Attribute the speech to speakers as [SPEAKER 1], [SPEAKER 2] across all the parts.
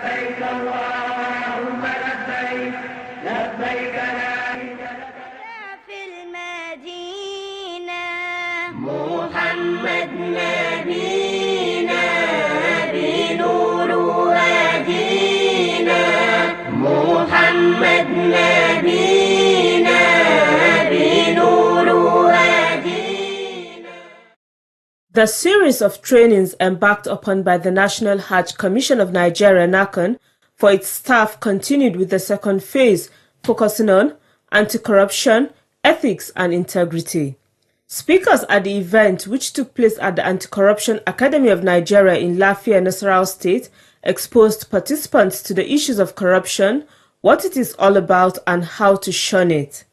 [SPEAKER 1] لبيك اللهم لبيك لبيك لا في المدينة محمد نبينا بنور هدينا محمد نبينا بنور هدينا.
[SPEAKER 2] The series of trainings embarked upon by the National Hajj Commission of Nigeria (NAHCON) for its staff continued with the second phase, focusing on anti-corruption, ethics and integrity. Speakers at the event, which took place at the Anti-Corruption Academy of Nigeria in Lafia, Nasarawa State, exposed participants to the issues of corruption, what it is all about and how to shun it.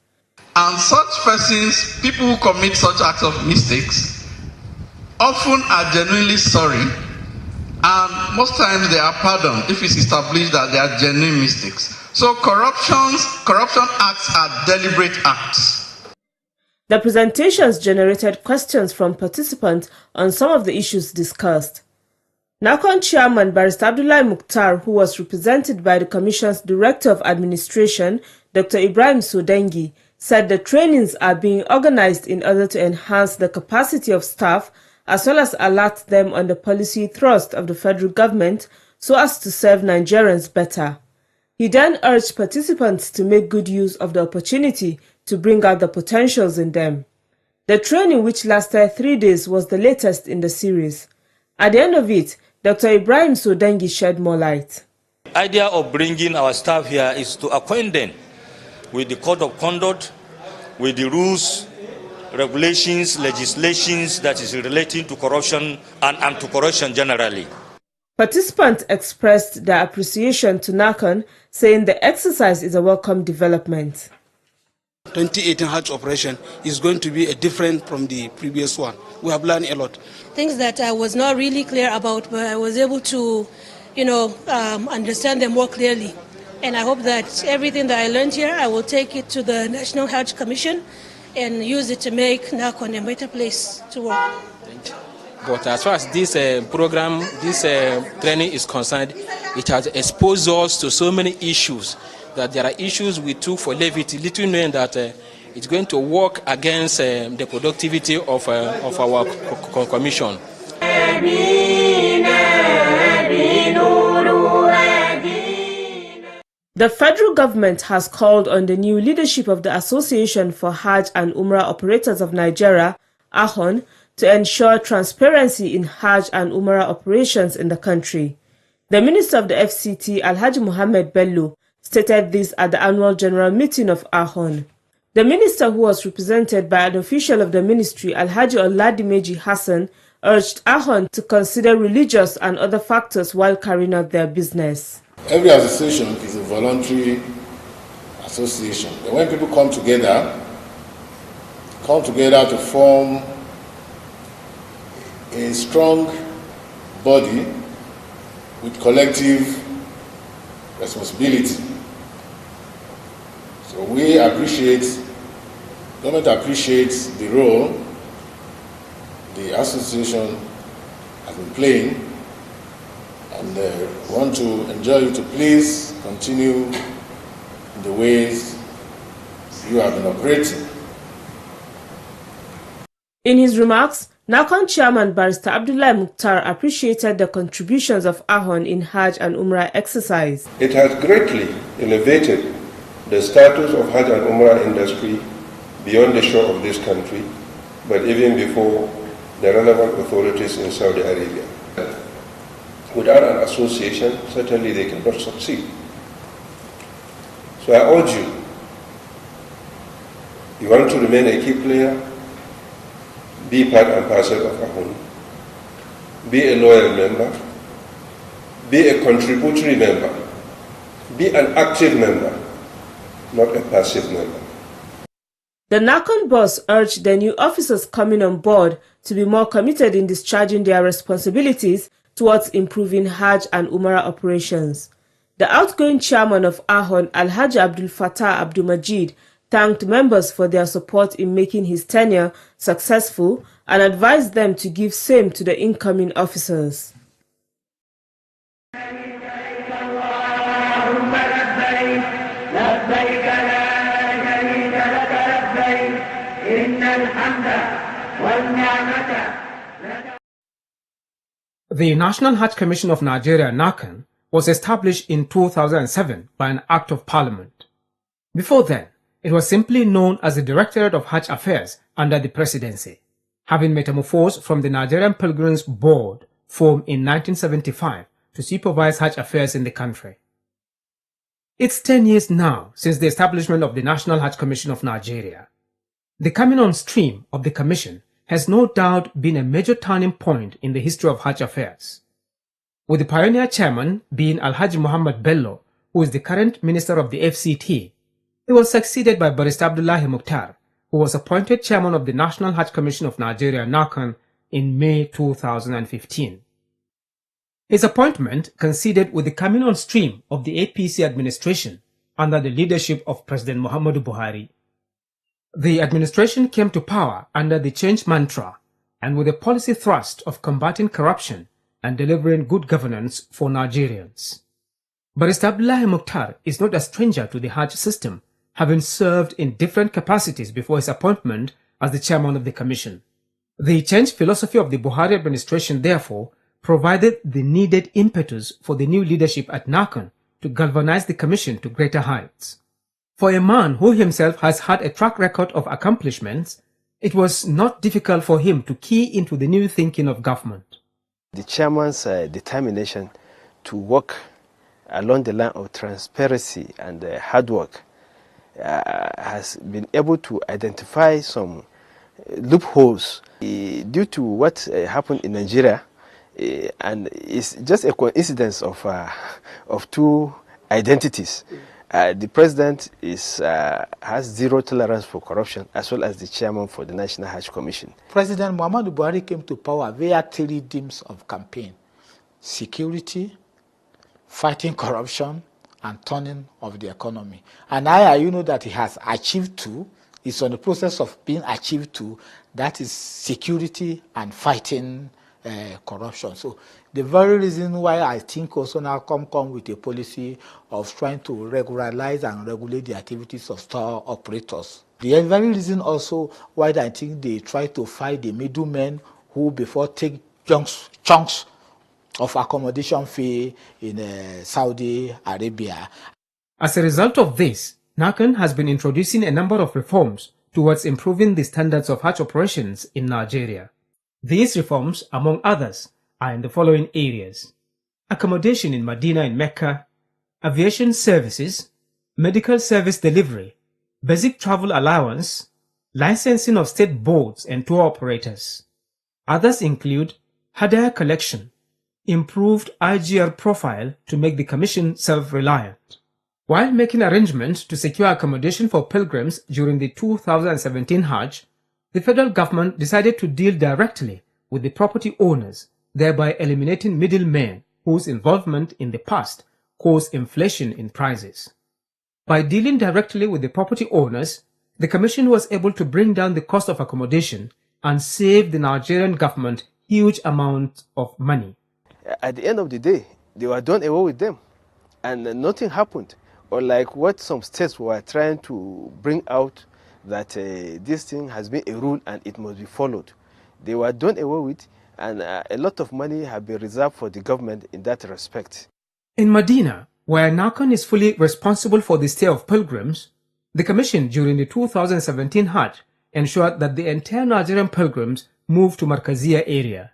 [SPEAKER 3] And such persons, people who commit such acts of mistakes, often are genuinely sorry, and most times they are pardoned if it's established that they are genuine mistakes. So corruption acts are deliberate acts.
[SPEAKER 2] The presentations generated questions from participants on some of the issues discussed. NAHCON Chairman Barrister Abdullahi Mukhtar, who was represented by the Commission's Director of Administration, Dr. Ibrahim Sodengi, said the trainings are being organized in order to enhance the capacity of staff as well as alert them on the policy thrust of the federal government so as to serve Nigerians better. He then urged participants to make good use of the opportunity to bring out the potentials in them. The training, which lasted 3 days, was the latest in the series. At the end of it, Dr. Ibrahim Sodengi shed more light.
[SPEAKER 4] The idea of bringing our staff here is to acquaint them with the code of conduct, with the rules, regulations, legislations that is relating to corruption and anti-corruption generally.
[SPEAKER 2] Participants expressed their appreciation to NAHCON, saying the exercise is a welcome development.
[SPEAKER 5] 2018 Hajj operation is going to be different from the previous one. We have learned a lot.
[SPEAKER 6] Things that I was not really clear about, but I was able to, understand them more clearly. And I hope that everything that I learned here, I will take it to the National Hajj Commission and use it to make NAHCON a better place to work.
[SPEAKER 7] But as far as this program, this training is concerned, it has exposed us to so many issues, that there are issues we took for levity, little knowing that it's going to work against the productivity of our commission.
[SPEAKER 2] The federal government has called on the new leadership of the Association for Hajj and Umrah Operators of Nigeria, NAHCON, to ensure transparency in Hajj and Umrah operations in the country. The Minister of the FCT, Alhaji Mohammed Bello, stated this at the annual general meeting of NAHCON. The minister, who was represented by an official of the ministry, Alhaji Oladimeji Hassan, urged NAHCON to consider religious and other factors while carrying out their business.
[SPEAKER 8] Every association is a voluntary association. And when people come together to form a strong body with collective responsibility. So government appreciates the role the association has been playing, and want to enjoy you to please continue in the ways you have been operating.
[SPEAKER 2] In his remarks, NAHCON Chairman Barrister Abdullahi Mukhtar appreciated the contributions of NAHCON in Hajj and Umrah exercise.
[SPEAKER 9] It has greatly elevated the status of Hajj and Umrah industry beyond the shore of this country, but even before the relevant authorities in Saudi Arabia. Without an association, certainly they cannot succeed. So I urge you want to remain a key player, be part and parcel of NAHCON, be a loyal member, be a contributory member, be an active member, not a passive member.
[SPEAKER 2] The NAHCON boss urged the new officers coming on board to be more committed in discharging their responsibilities towards improving Hajj and Umrah operations. The outgoing chairman of NAHCON, Alhaji Abdul Fattah Abdul Majid, thanked members for their support in making his tenure successful and advised them to give same to the incoming officers.
[SPEAKER 10] The National Hajj Commission of Nigeria, NAHCON, was established in 2007 by an Act of Parliament. Before then, it was simply known as the Directorate of Hajj Affairs under the Presidency, having metamorphosed from the Nigerian Pilgrims Board formed in 1975 to supervise Hajj affairs in the country. It's 10 years now since the establishment of the National Hajj Commission of Nigeria. The coming on stream of the Commission has no doubt been a major turning point in the history of Hajj affairs, with the pioneer chairman being Alhaji Muhammad Bello, who is the current Minister of the FCT. He was succeeded by Barrister Abdullahi Mukhtar, who was appointed chairman of the National Hajj Commission of Nigeria, NAHCON, in May 2015. His appointment coincided with the coming on stream of the APC administration under the leadership of President Muhammadu Buhari. The administration came to power under the change mantra and with a policy thrust of combating corruption and delivering good governance for Nigerians. Barrister Abdullahi Mukhtar is not a stranger to the Hajj system, having served in different capacities before his appointment as the chairman of the commission. The change philosophy of the Buhari administration, therefore, provided the needed impetus for the new leadership at NAHCON to galvanize the commission to greater heights. For a man who himself has had a track record of accomplishments, it was not difficult for him to key into the new thinking of government.
[SPEAKER 11] The chairman's determination to work along the line of transparency and hard work has been able to identify some loopholes due to what happened in Nigeria, and it's just a coincidence of two identities. The president has zero tolerance for corruption, as well as the chairman for the National Hajj Commission.
[SPEAKER 12] President Muhammadu Buhari came to power via 3 themes of campaign: security, fighting corruption, and turning of the economy. And you know that he has achieved 2. It's on the process of being achieved 2. That is security and fighting corruption. So the very reason why I think also NAHCON come with a policy of trying to regularize and regulate the activities of store operators. The very reason also why I think they try to fight the middlemen who before take chunks of accommodation fee in Saudi Arabia.
[SPEAKER 10] As a result of this, NAHCON has been introducing a number of reforms towards improving the standards of Hajj operations in Nigeria. These reforms, among others, are in the following areas: accommodation in Medina and Mecca, aviation services, medical service delivery, basic travel allowance, licensing of state boards and tour operators. Others include hadaya collection, improved IGR profile to make the commission self-reliant. While making arrangements to secure accommodation for pilgrims during the 2017 Hajj, the federal government decided to deal directly with the property owners, thereby eliminating middlemen whose involvement in the past caused inflation in prices. By dealing directly with the property owners, the commission was able to bring down the cost of accommodation and save the Nigerian government huge amounts of money.
[SPEAKER 11] At the end of the day, they were done away with them, and nothing happened. Or like what some states were trying to bring out, that this thing has been a rule and it must be followed. They were done away with, and a lot of money have been reserved for the government in that respect.
[SPEAKER 10] In Medina, where NAHCON is fully responsible for the stay of pilgrims, the commission during the 2017 Hajj ensured that the entire Nigerian pilgrims moved to Markaziyya area.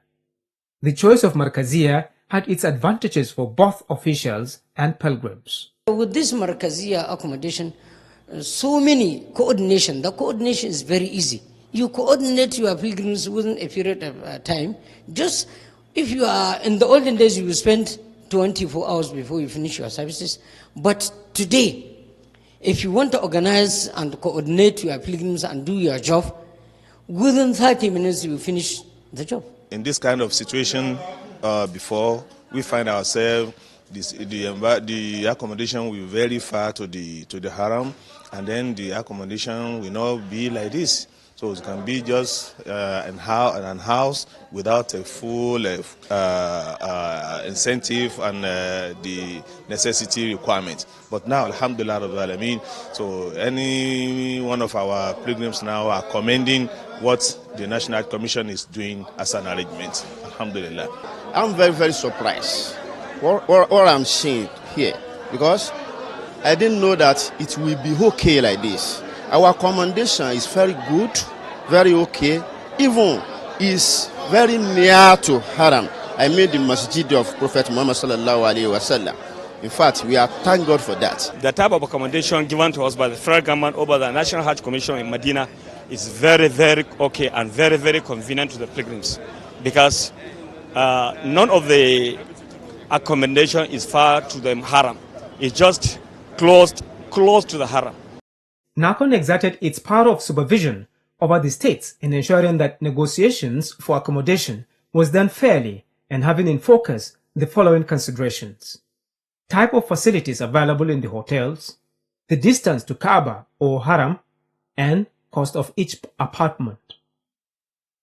[SPEAKER 10] The choice of Markaziyya had its advantages for both officials and pilgrims.
[SPEAKER 13] With this Markaziyya accommodation, so many coordination. The coordination is very easy. You coordinate your pilgrims within a period of time. Just if you are in the olden days, you spend 24 hours before you finish your services. But today, if you want to organize and coordinate your pilgrims and do your job, within 30 minutes you finish the job.
[SPEAKER 14] In this kind of situation, before we find ourselves, the accommodation will be very far to the haram, and then the accommodation will not be like this. So it can be just an house without a full incentive and the necessity requirement. But now, alhamdulillah, Rabbil Alameen, so any one of our pilgrims now are commending what the National Commission is doing as an arrangement. Alhamdulillah.
[SPEAKER 15] I'm very, very surprised what I'm seeing here, because I didn't know that it will be okay like this. Our accommodation is very good, very okay, even is very near to Haram. I mean the masjid of Prophet Muhammad sallallahu alaihi wasallam. In fact, we are thank God for that.
[SPEAKER 16] The type of accommodation given to us by the federal government or by the National Hajj Commission in Medina is very, very okay and very, very convenient to the pilgrims, because none of the accommodation is far to the Haram. It's just close to the Haram.
[SPEAKER 10] NAHCON exerted its power of supervision over the states in ensuring that negotiations for accommodation was done fairly and having in focus the following considerations: type of facilities available in the hotels, the distance to Kaaba or Haram, and cost of each apartment.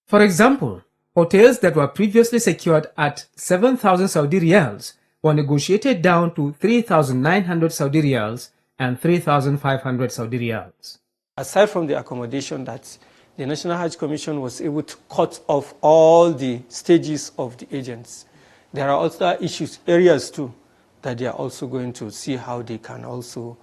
[SPEAKER 10] For example, hotels that were previously secured at 7,000 Saudi riyals were negotiated down to 3,900 Saudi riyals and 3,500 Saudi riyals.
[SPEAKER 17] Aside from the accommodation, that the National Hajj Commission was able to cut off all the stages of the agents, there are also areas too, that they are also going to see how they can also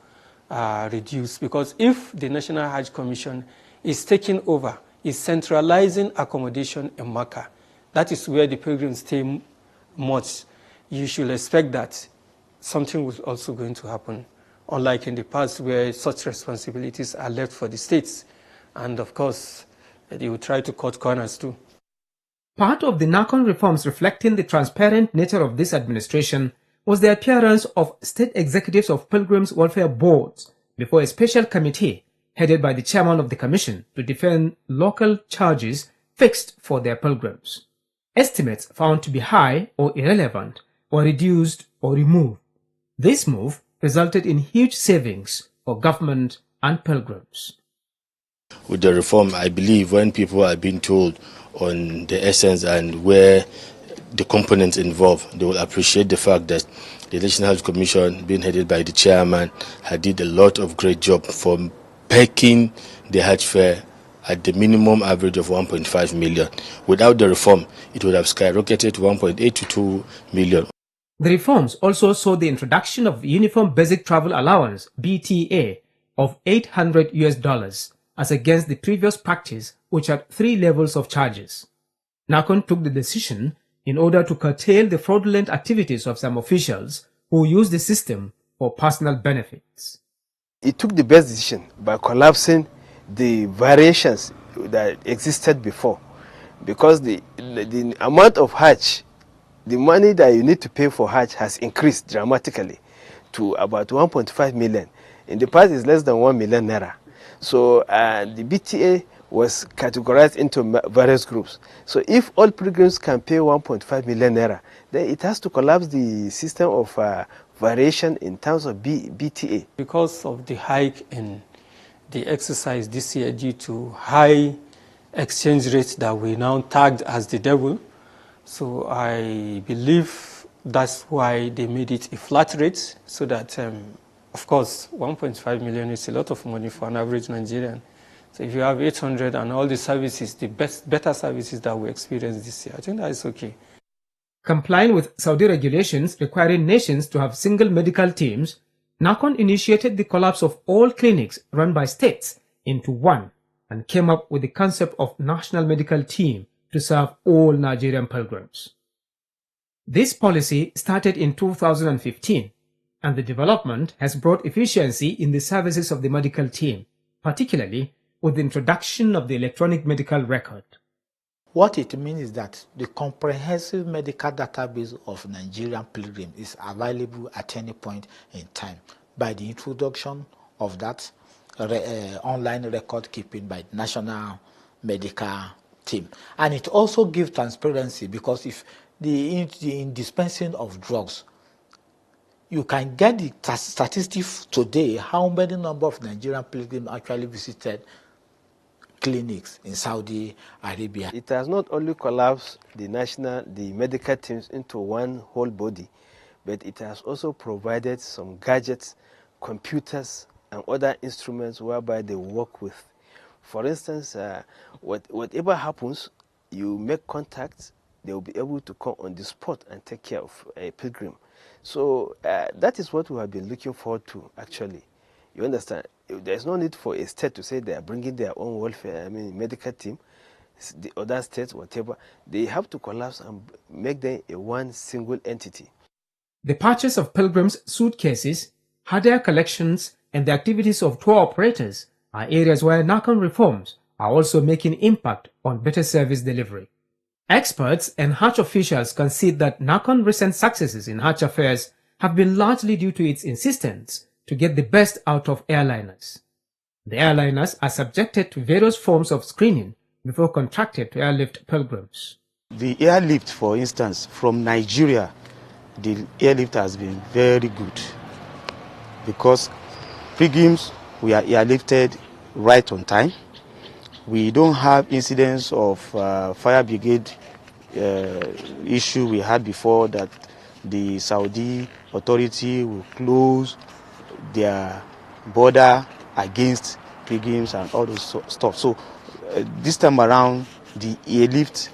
[SPEAKER 17] reduce. Because if the National Hajj Commission is taking over, is centralizing accommodation in Makkah, that is where the pilgrims stay much, you should expect that something was also going to happen, unlike in the past where such responsibilities are left for the states. And of course, they will try to cut corners too.
[SPEAKER 10] Part of the NAHCON reforms reflecting the transparent nature of this administration was the appearance of state executives of pilgrims' welfare boards before a special committee headed by the chairman of the commission to defend local charges fixed for their pilgrims. Estimates found to be high or irrelevant were reduced or removed. This move resulted in huge savings for government and pilgrims.
[SPEAKER 18] With the reform, I believe when people are being told on the essence and where the components involved, they will appreciate the fact that the National Hajj Commission, being headed by the chairman, had did a lot of great job for packing the Hajj fare at the minimum average of 1.5 million. Without the reform, it would have skyrocketed to 1.8 to 2 million.
[SPEAKER 10] The reforms also saw the introduction of Uniform Basic Travel Allowance, BTA, of $800 as against the previous practice, which had 3 levels of charges. NAHCON took the decision in order to curtail the fraudulent activities of some officials who used the system for personal benefits.
[SPEAKER 11] It took the best decision by collapsing the variations that existed before, because the amount of Hajj, the money that you need to pay for Hajj has increased dramatically to about 1.5 million. In the past, it's less than 1 million naira. So the BTA was categorized into various groups. So if all pilgrims can pay 1.5 million naira, then it has to collapse the system of variation in terms of BTA.
[SPEAKER 17] Because of the hike in the exercise this year due to high exchange rates that we now tagged as the devil, so I believe that's why they made it a flat rate, so that, of course, 1.5 million is a lot of money for an average Nigerian. So if you have 800 and all the services, the better services that we experienced this year, I think that is okay.
[SPEAKER 10] Complying with Saudi regulations requiring nations to have single medical teams, NAHCON initiated the collapse of all clinics run by states into one and came up with the concept of National Medical Team to serve all Nigerian pilgrims. This policy started in 2015, and the development has brought efficiency in the services of the medical team, particularly with the introduction of the electronic medical record.
[SPEAKER 12] What it means is that the comprehensive medical database of Nigerian pilgrims is available at any point in time by the introduction of that online record keeping by the National Medical Team. And it also gives transparency, because if in dispensing of drugs, you can get the statistics today, how many number of Nigerian pilgrims actually visited clinics in Saudi Arabia.
[SPEAKER 11] It has not only collapsed the medical teams into one whole body, but it has also provided some gadgets, computers, and other instruments whereby they work with. For instance, whatever happens, you make contact they will be able to come on the spot and take care of a pilgrim. So that is what we have been looking forward to, actually. You understand? There's no need for a state to say they are bringing their own welfare, medical team, the other states, whatever. They have to collapse and make them a one single entity.
[SPEAKER 10] The purchase of pilgrims' suitcases, hardware collections, and the activities of tour operators are areas where NAHCON reforms are also making impact on better service delivery. Experts and Hajj officials concede that NAHCON's recent successes in Hajj affairs have been largely due to its insistence to get the best out of airliners. The airliners are subjected to various forms of screening before contracted to airlift pilgrims.
[SPEAKER 19] The airlift, for instance, from Nigeria, the airlift has been very good because pilgrims, we are airlifted right on time. We don't have incidents of fire brigade issue we had before, that the Saudi authority will close their border against pilgrims and all those stuff. So this time around, the airlift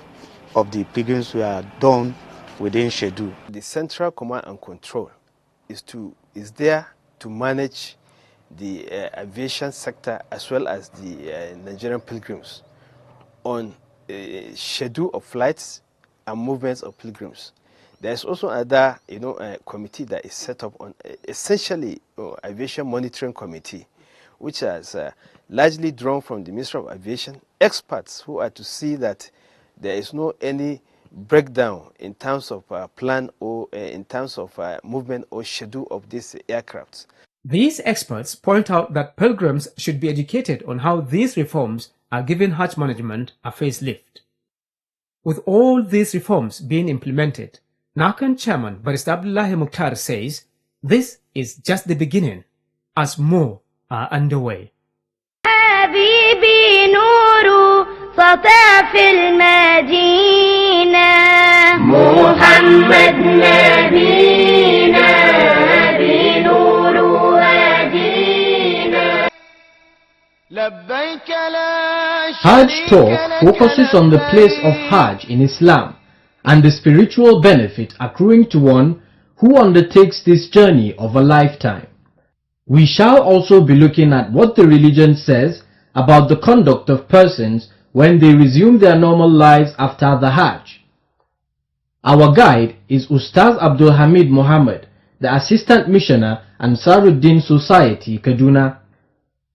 [SPEAKER 19] of the pilgrims were done within schedule.
[SPEAKER 11] The Central Command and Control is there to manage the aviation sector as well as the Nigerian pilgrims on a schedule of flights and movements of pilgrims. There is also another, committee that is set up on essentially aviation monitoring committee, which has largely drawn from the Ministry of Aviation experts who are to see that there is no any breakdown in terms of plan or in terms of movement or schedule of these aircrafts.
[SPEAKER 10] These experts point out that pilgrims should be educated on how these reforms are giving Hajj management a facelift. With all these reforms being implemented, NAHCON Chairman Barrister Abdullahi Mukhtar says this is just the beginning, as more are underway.
[SPEAKER 20] Hajj Talk focuses on the place of Hajj in Islam and the spiritual benefit accruing to one who undertakes this journey of a lifetime. We shall also be looking at what the religion says about the conduct of persons when they resume their normal lives after the Hajj. Our guide is Ustaz Abdul Hamid Muhammad, the Assistant Missioner Ansaruddin Society, Kaduna.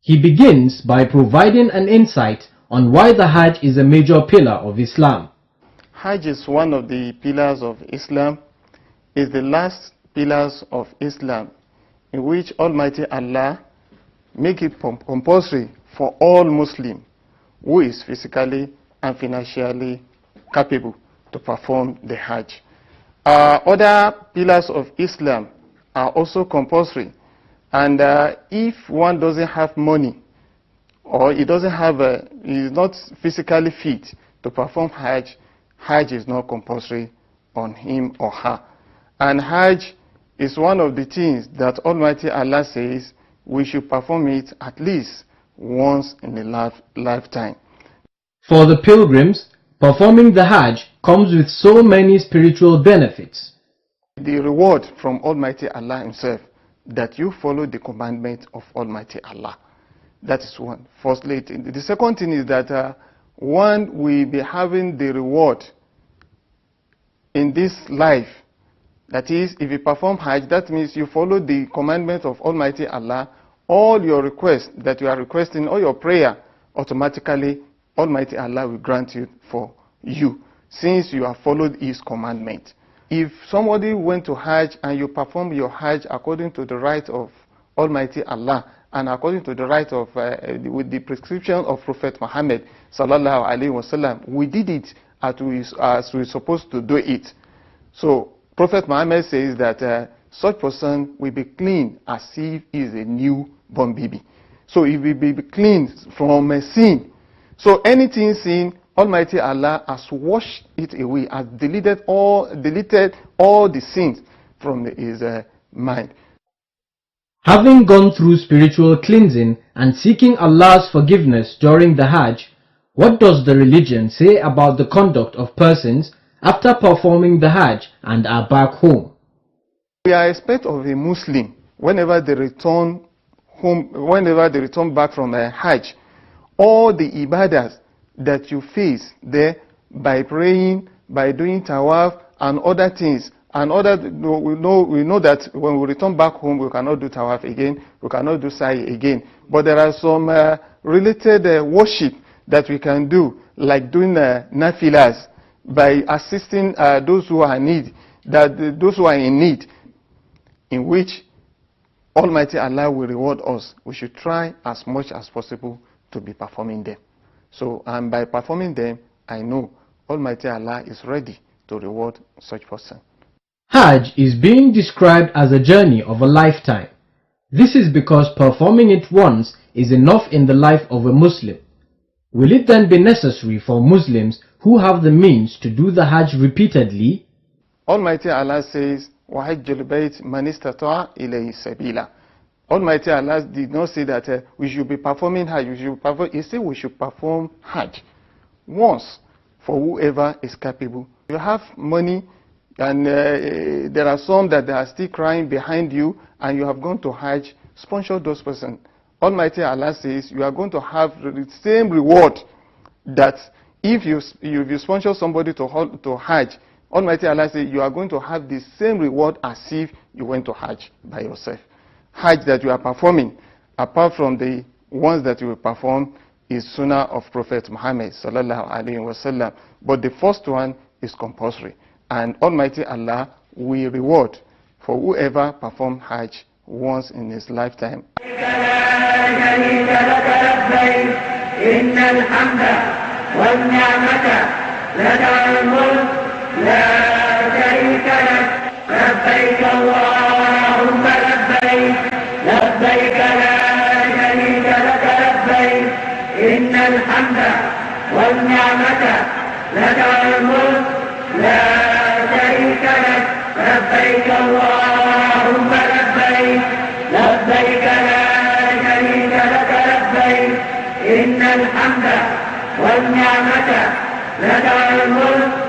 [SPEAKER 20] He begins by providing an insight on why the Hajj is a major pillar of Islam.
[SPEAKER 21] Hajj is one of the pillars of Islam, is the last pillars of Islam, in which Almighty Allah make it compulsory for all Muslims who is physically and financially capable to perform the Hajj. Other pillars of Islam are also compulsory, and if one doesn't have money or he is not physically fit to perform Hajj, Hajj is not compulsory on him or her. And Hajj is one of the things that Almighty Allah says we should perform it at least once in a lifetime.
[SPEAKER 20] For the pilgrims, performing the Hajj comes with so many spiritual benefits.
[SPEAKER 21] The reward from Almighty Allah himself, that you follow the commandment of Almighty Allah. That is one. Firstly, the second thing is that one will be having the reward in this life. That is, if you perform Hajj, that means you follow the commandment of Almighty Allah. All your requests that you are requesting, all your prayer, automatically Almighty Allah will grant you for you, since you have followed His commandment. If somebody went to Hajj and you perform your Hajj according to the right of Almighty Allah and according to the right of, with the prescription of Prophet Muhammad sallallahu alaihi wasallam, we did it as we supposed to do it. So Prophet Muhammad says that such person will be clean as if he is a newborn baby. So he will be clean from a sin. So anything sin, Almighty Allah has washed it away, has deleted all the sins from his mind.
[SPEAKER 20] Having gone through spiritual cleansing and seeking Allah's forgiveness during the Hajj, what does the religion say about the conduct of persons after performing the Hajj and are back home.
[SPEAKER 21] We are expect of a Muslim whenever they return home, whenever they return back from a Hajj, all the ibadahs that you face there by praying, by doing tawaf and other things, and other, we know that when we return back home we cannot do tawaf again, we cannot do sa'i again, but there are some related worship that we can do, like doing nafilas, by assisting those who are in need, in which Almighty Allah will reward us. We should try as much as possible to be performing them. So, and by performing them, I know Almighty Allah is ready to reward such person.
[SPEAKER 20] Hajj is being described as a journey of a lifetime. This is because performing it once is enough in the life of a Muslim. Will it then be necessary for Muslims who have the means to do the Hajj repeatedly?
[SPEAKER 21] Almighty Allah says, وَحَجَّ الْبَيْتِ مَنِ اسْتَطَاعَ إِلَيْهِ سَبِيلًا. Almighty Allah did not say that we should be performing Hajj. He said we should perform Hajj once for whoever is capable. You have money, and there are some that are still crying behind you, and you have gone to Hajj, sponsor those persons. Almighty Allah says you are going to have the same reward that if you sponsor somebody to Hajj. Almighty Allah says you are going to have the same reward as if you went to Hajj by yourself. Hajj that you are performing, apart from the ones that you will perform, is Sunnah of Prophet Muhammad sallallahu alaihi wasallam. But the first one is compulsory, and Almighty Allah will reward for whoever perform Hajj once in his lifetime.
[SPEAKER 1] لبيك لا شريك لك لبيك إن الحمد والنعمة لك الملك لا شريك لك لبيك اللهم لبيك لبيك لا شريك لك لبيك إن الحمد والنعمة لك الملك